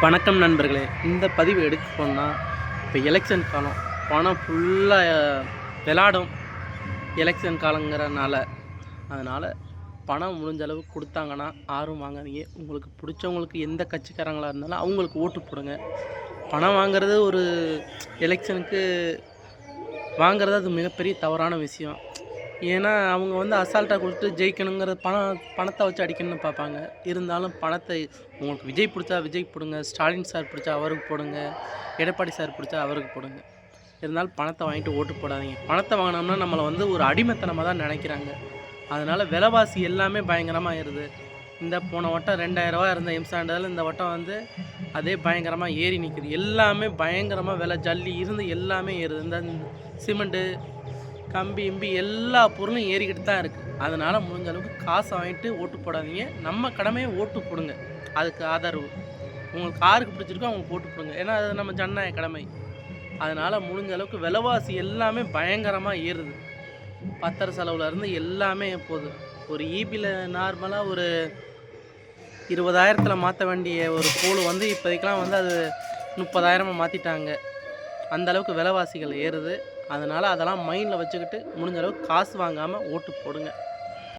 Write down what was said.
வணக்கம் நண்பர்களே. இந்த பதிவு எடுக்க போனால் இப்போ எலெக்ஷன் காலம், பணம் ஃபுல்லாக விளாடும் எலெக்ஷன் காலங்கிறனால. அதனால் பணம் முடிஞ்ச அளவுக்கு கொடுத்தாங்கன்னா ஆர்வம் வாங்காதீங்க. உங்களுக்கு பிடிச்சவங்களுக்கு எந்த கட்சிக்காரங்களாக இருந்தாலும் அவங்களுக்கு ஓட்டு போடுங்க. பணம் வாங்கிறது ஒரு எலெக்ஷனுக்கு வாங்கிறது அது மிகப்பெரிய தவறான விஷயம். ஏன்னா அவங்க அசால்ட்டாக கொடுத்து ஜெயிக்கணுங்கிற பணத்தை வச்சு அடிக்கணும்னு பார்ப்பாங்க. இருந்தாலும் பணத்தை உங்களுக்கு விஜய் பிடிச்சா விஜய் போடுங்க, ஸ்டாலின் சார் பிடிச்சா அவருக்கு போடுங்க, எடப்பாடி சார் பிடிச்சா அவருக்கு போடுங்க. இருந்தாலும் பணத்தை வாங்கிட்டு ஓட்டு போடாதீங்க. பணத்தை வாங்கினோம்னா நம்மளை ஒரு அடிமைத்தனமாக தான் நினைக்கிறாங்க. அதனால் விலைவாசி எல்லாமே பயங்கரமாக ஏறுது. இந்த போன வட்டம் 2000 இருந்த எம்சாண்டதில் இந்த வட்டம் அதே பயங்கரமாக ஏறி நிற்குது. எல்லாமே பயங்கரமாக விலை ஜல்லி இருந்து எல்லாமே ஏறுது. இந்த சிமெண்ட்டு, கம்பி எல்லா பொருளும் ஏறிக்கிட்டு தான் இருக்குது. அதனால் முடிஞ்ச அளவுக்கு காசை வாங்கிட்டு ஓட்டு போடாதீங்க. நம்ம கடமையை ஓட்டு போடுங்க. அதுக்கு ஆதரவு உங்களுக்கு யாருக்கு பிடிச்சிருக்கோ அவங்களுக்கு ஓட்டு போடுங்க. ஏன்னா அது நம்ம ஜனநாயக கடமை. அதனால் முடிஞ்ச அளவுக்கு விலைவாசி எல்லாமே பயங்கரமாக ஏறுது. பத்திர செலவுலேருந்து எல்லாமே போகுது. ஒரு ஈபியில் நார்மலாக ஒரு 20,000 மாற்ற வேண்டிய ஒரு கோல் இப்போதைக்கெலாம் அது 30,000 மாற்றிட்டாங்க. அந்தளவுக்கு விலைவாசிகள் ஏறுது. அதனால் அதெல்லாம் மைண்டில் வச்சுக்கிட்டு முடிஞ்ச அளவுக்கு காசு வாங்காமல் ஓட்டு போடுங்க.